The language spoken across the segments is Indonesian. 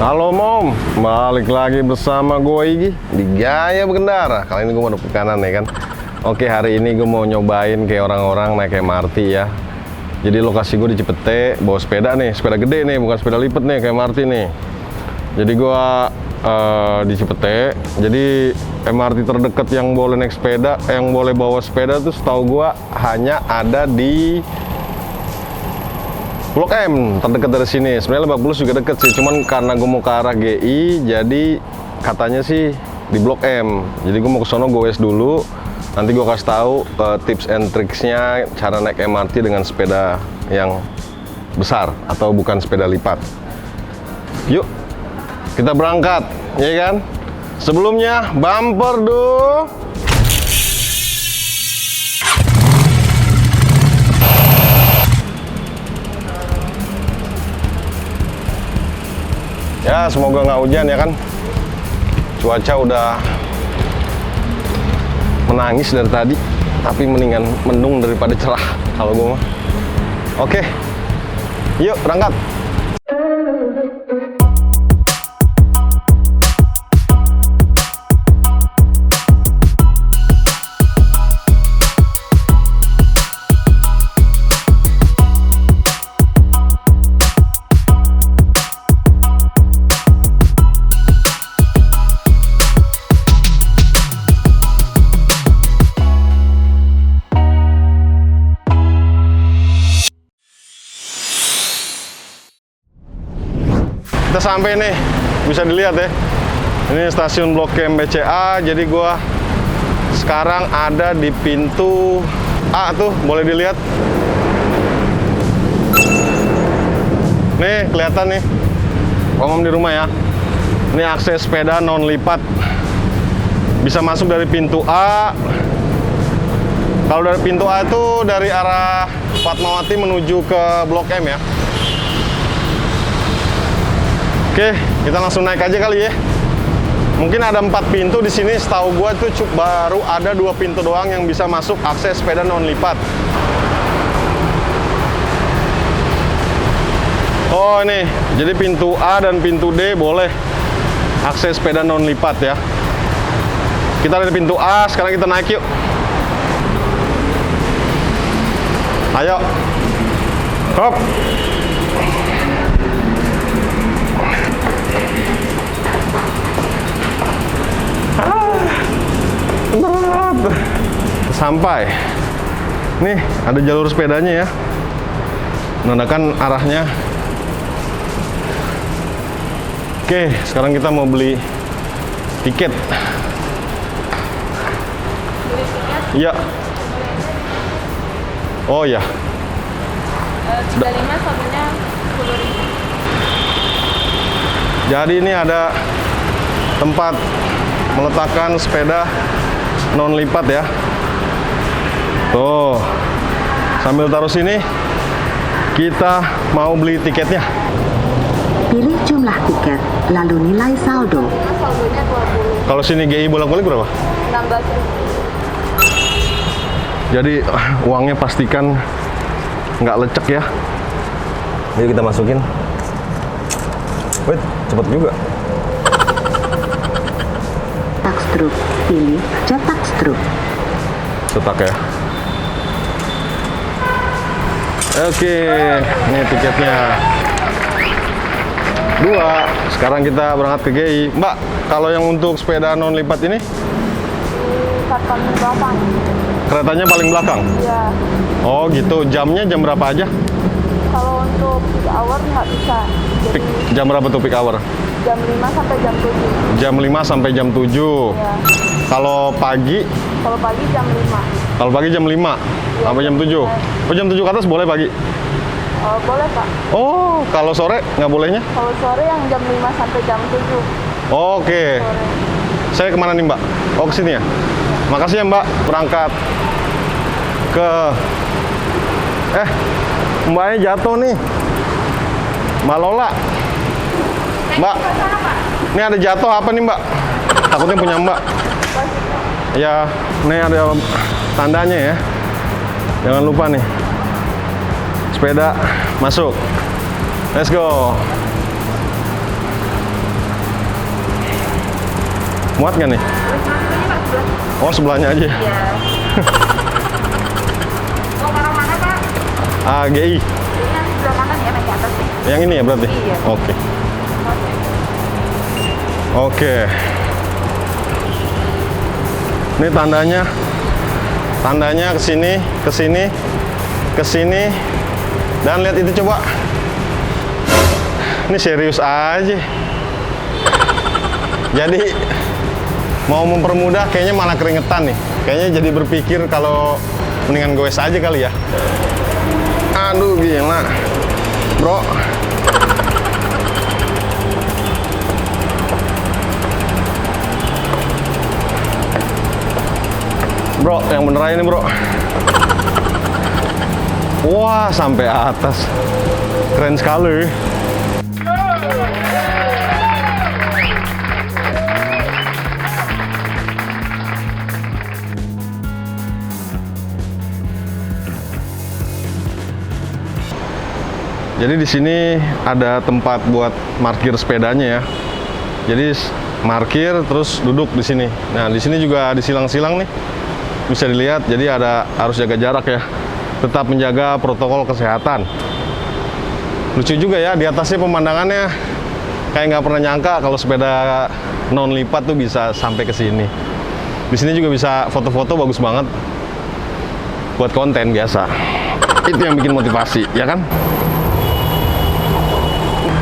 Halo Mom, balik lagi bersama gue Igi di Gaya Berkendara. Kali ini gue mau ke kanan ya kan. Oke, hari ini gue mau nyobain kayak orang-orang naik MRT ya. Jadi lokasi gue di Cipete, bawa sepeda nih, sepeda gede nih, bukan sepeda lipat nih kayak MRT nih. Jadi gue di Cipete, jadi MRT terdekat yang boleh naik sepeda, yang boleh bawa sepeda tuh setahu gue hanya ada di Blok M, terdekat dari sini. Sebenarnya Lebak Bulus juga deket sih, cuman karena gue mau ke arah GI, jadi katanya sih di Blok M. Jadi gue mau ke sono, gue dulu. Nanti gue kasih tahu tips and tricksnya cara naik MRT dengan sepeda yang besar atau bukan sepeda lipat. Yuk, kita berangkat, ya kan? Sebelumnya bumper dulu. Ya, semoga nggak hujan ya kan. Cuaca udah menangis dari tadi, tapi mendingan mendung daripada cerah kalau gue mah. Oke, yuk berangkat. Kita sampai nih, bisa dilihat ya. Ini stasiun Blok M BCA. Jadi gua sekarang ada di pintu A tuh, boleh dilihat. Nih kelihatan nih, Om di rumah ya. Ini akses sepeda non lipat. Bisa masuk dari pintu A. Kalau dari pintu A itu dari arah Fatmawati menuju ke Blok M ya. Oke, kita langsung naik aja kali ya. Mungkin ada 4 pintu di sini. Setahu gua tuh baru ada 2 pintu doang yang bisa masuk akses sepeda non lipat. Oh ini, jadi pintu A dan pintu D boleh akses sepeda non lipat ya. Kita ada di pintu A, sekarang kita naik yuk. Ayo. Hop. Sampai nih, ada jalur sepedanya ya, menandakan arahnya. Oke, sekarang kita mau beli tiket. Beli tiket? Iya. Oh ya. 35 satunya 10.000. Jadi ini ada tempat meletakkan sepeda non lipat ya. Tuh, sambil taruh sini, kita mau beli tiketnya. Pilih jumlah tiket, lalu nilai saldo. Saldonya 20. Kalau sini GI bolak-balik berapa? 16.000. Jadi uangnya pastikan nggak lecek ya. Yuk kita masukin. Wait, cepet juga. Cetak struk, pilih cetak struk. Cetak ya. Oke, ini tiketnya 2. Sekarang kita berangkat ke GI. Mbak, kalau yang untuk sepeda non lipat ini? Di paling belakang. Keretanya paling belakang? Iya. Oh gitu, jamnya jam berapa aja? Kalau untuk peak hour nggak bisa. Jadi Jam berapa tuh peak hour? jam 5 sampai jam 7. Jam 5 sampai jam 7. Iya. Kalau pagi? Kalau pagi jam 5. Kalau pagi jam 5 sampai jam 7. Oh, jam 7 ke atas boleh pagi? Boleh Pak. Oh, kalau sore nggak bolehnya? Kalau sore yang jam 5 sampai jam 7. Oke. Sore. Saya kemana nih Mbak? Oh, ke sini ya? Makasih ya Mbak, berangkat ke... Mbaknya jatuh nih. Mbak Lola. Mbak, ini ada jatuh apa nih Mbak? Takutnya punya Mbak. Ya, ini ada tandanya ya. Jangan lupa nih. Sepeda masuk. Let's go. Muat nggak nih? Oh, sebelahnya aja. Iya. Mau orang mana, Pak? AGI. Yang sebelah kanan ya, naik ke atas nih. Yang ini ya berarti? Iya. Oke. Oke. Ini tandanya. Tandanya ke sini, ke sini, ke sini. Dan lihat itu coba. Ini serius aja. Jadi mau mempermudah kayaknya malah keringetan nih. Kayaknya jadi berpikir kalau mendingan goes aja kali ya. Aduh gila. Bro. Bro, yang bener aja nih bro. Wah, sampai atas. Keren sekali. Jadi di sini ada tempat buat parkir sepedanya ya. Jadi parkir terus duduk di sini. Nah, di sini juga ada silang-silang nih. Bisa dilihat, jadi harus jaga jarak ya. Tetap menjaga protokol kesehatan. Lucu juga ya, di atasnya pemandangannya kayak nggak pernah nyangka kalau sepeda non lipat tuh bisa sampai ke sini. Di sini juga bisa foto-foto bagus banget buat konten biasa. Itu yang bikin motivasi, ya kan?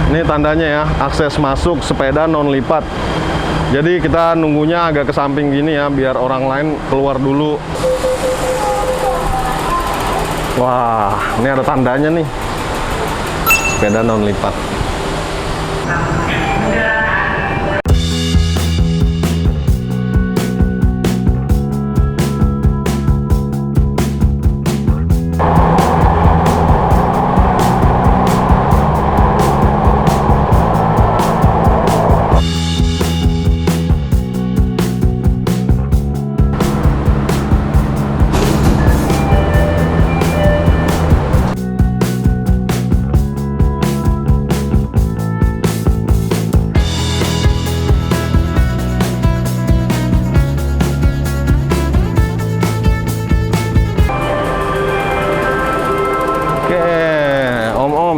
Ini tandanya ya, akses masuk sepeda non lipat. Jadi kita nunggunya agak ke samping gini ya, biar orang lain keluar dulu. Wah, ini ada tandanya nih. Sepeda non lipat.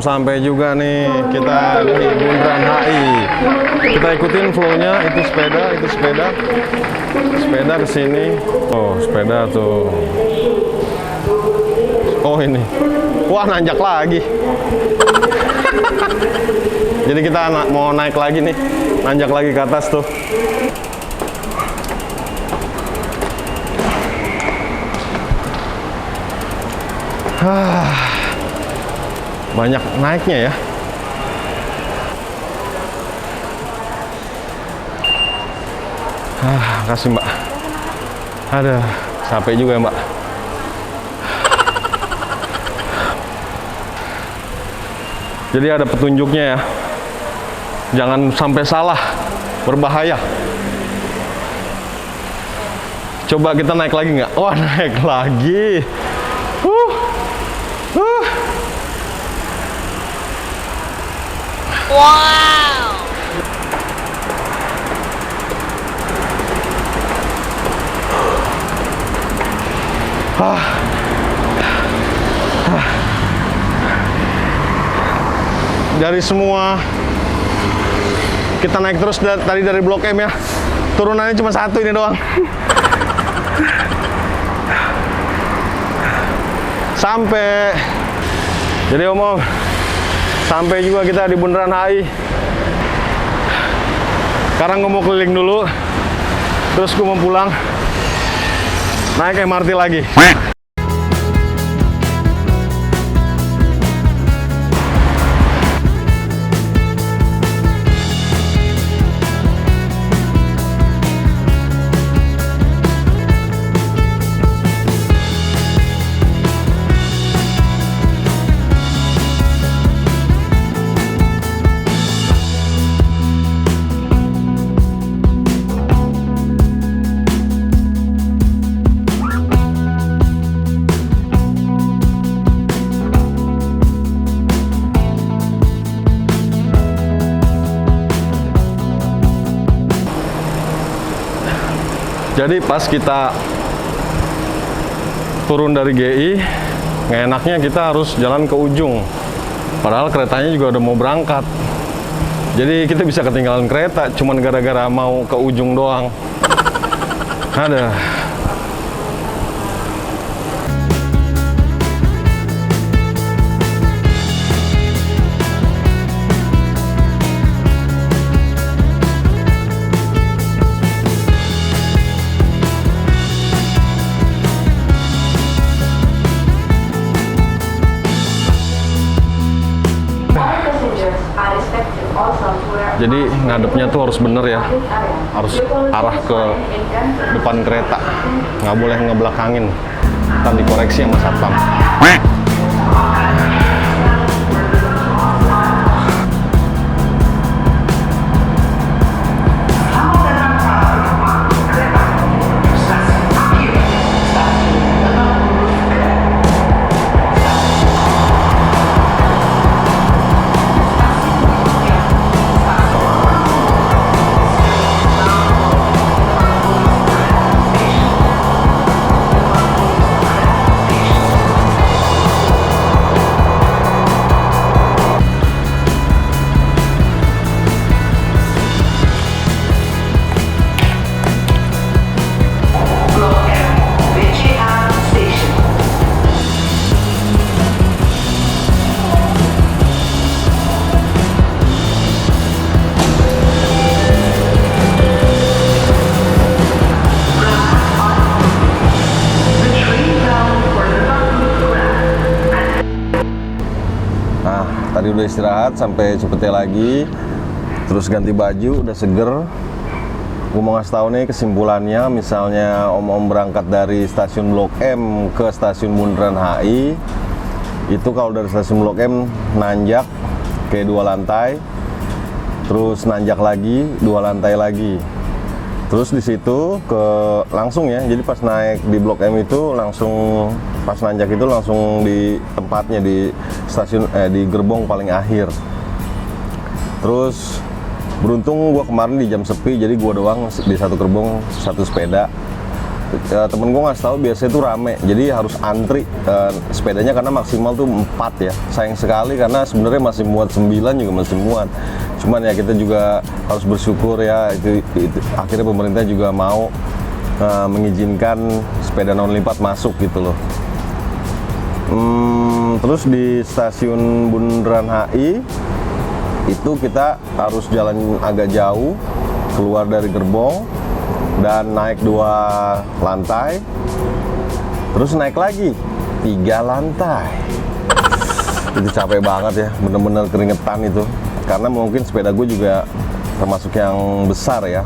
Sampai juga nih kita di Bundaran HI. Kita ikutin flow-nya, itu sepeda ke sini. Oh, sepeda tuh. Oh, ini. Wah, nanjak lagi. Jadi kita mau naik lagi nih. Nanjak lagi ke atas tuh. Banyak naiknya ya. Kasih mbak. Ada capek juga ya mbak. Jadi ada petunjuknya ya. Jangan sampai salah, berbahaya. Coba kita naik lagi nggak? Wah, naik lagi. Wow. Dari semua kita naik terus tadi dari Blok M ya. Turunannya cuma satu ini doang. Sampai. Jadi Om, sampai juga kita di Bundaran HI. Sekarang gue mau keliling dulu. Terus gue mau pulang. Naik MRT lagi. Jadi pas kita turun dari GI, nggak enaknya kita harus jalan ke ujung. Padahal keretanya juga udah mau berangkat. Jadi kita bisa ketinggalan kereta, cuman gara-gara mau ke ujung doang. Ada. Jadi ngadepnya tuh harus bener ya, harus arah ke depan kereta, nggak boleh ngebelakangin, ntar dikoreksi sama satpam. Tadi udah istirahat sampai Cipete lagi, terus ganti baju, udah seger. Gue mau ngasih tau nih kesimpulannya, misalnya om-om berangkat dari stasiun Blok M ke stasiun Bundaran HI, itu kalau dari stasiun Blok M nanjak kayak 2 lantai, terus nanjak lagi 2 lantai lagi, terus di situ ke langsung ya. Jadi pas naik di Blok M itu langsung, pas nanjak itu langsung di tempatnya di stasiun di gerbong paling akhir. Terus beruntung gue kemarin di jam sepi, jadi gue doang di satu gerbong, satu sepeda. Temen gue ngasih tahu biasanya tuh rame, jadi harus antri sepedanya karena maksimal tuh 4 ya. Sayang sekali karena sebenarnya masih muat 9 juga masih muat. Cuman ya kita juga harus bersyukur ya, itu akhirnya pemerintah juga mau mengizinkan sepeda non lipat masuk gitu loh. Terus di stasiun Bundaran HI itu kita harus jalan agak jauh keluar dari gerbong dan naik 2 lantai, terus naik lagi 3 lantai. Itu capek banget ya, bener-bener keringetan itu, karena mungkin sepeda gue juga termasuk yang besar ya,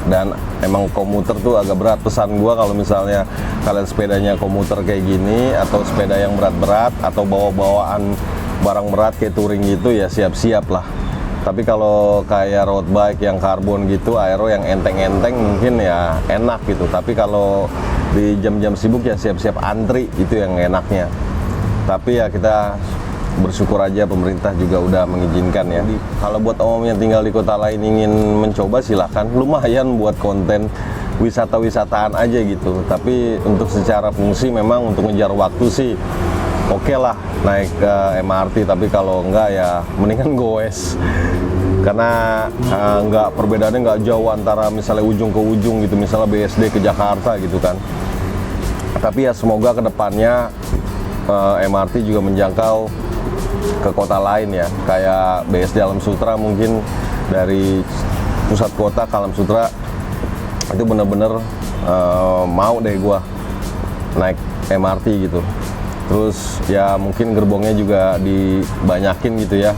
dan emang komuter tuh agak berat. Pesan gua kalau misalnya kalian sepedanya komuter kayak gini, atau sepeda yang berat-berat, atau bawa-bawaan barang berat kayak touring gitu, ya siap-siap lah. Tapi kalau kayak road bike yang karbon gitu, aero yang enteng-enteng mungkin ya enak gitu. Tapi kalau di jam-jam sibuk ya siap-siap antri, itu yang enaknya. Tapi ya kita bersyukur aja pemerintah juga udah mengizinkan ya. Kalau buat om yang tinggal di kota lain ingin mencoba, silahkan. Lumayan buat konten wisata-wisataan aja gitu. Tapi untuk secara fungsi memang untuk ngejar waktu sih oke lah naik ke MRT. Tapi kalau enggak ya mendingan goes. Karena perbedaannya nggak jauh antara misalnya ujung ke ujung gitu, misalnya BSD ke Jakarta gitu kan. Tapi ya semoga kedepannya MRT juga menjangkau ke kota lain ya, kayak BSD Alam Sutra, mungkin dari pusat kota ke Alam Sutra itu bener-bener mau deh gua naik MRT gitu. Terus ya mungkin gerbongnya juga dibanyakin gitu ya,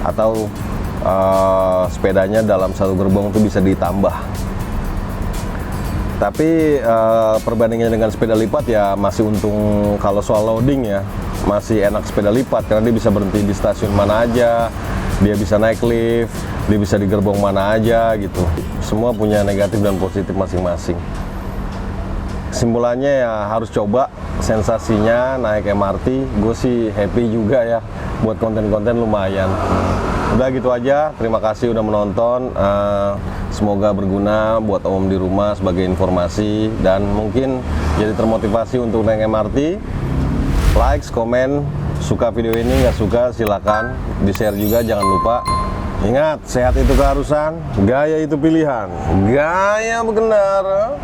atau sepedanya dalam satu gerbong tuh bisa ditambah. Tapi perbandingannya dengan sepeda lipat ya masih untung kalau soal loading ya, masih enak sepeda lipat karena dia bisa berhenti di stasiun mana aja, dia bisa naik lift, dia bisa di gerbong mana aja gitu. Semua punya negatif dan positif masing-masing. Kesimpulannya ya harus coba sensasinya naik MRT. Gue sih happy juga ya buat konten-konten lumayan. Udah gitu aja, terima kasih udah menonton. Semoga berguna buat om di rumah sebagai informasi dan mungkin jadi termotivasi untuk naik MRT. Like, komen, suka video ini, nggak suka silakan di share juga, jangan lupa. Ingat, sehat itu keharusan, gaya itu pilihan, gaya berkendara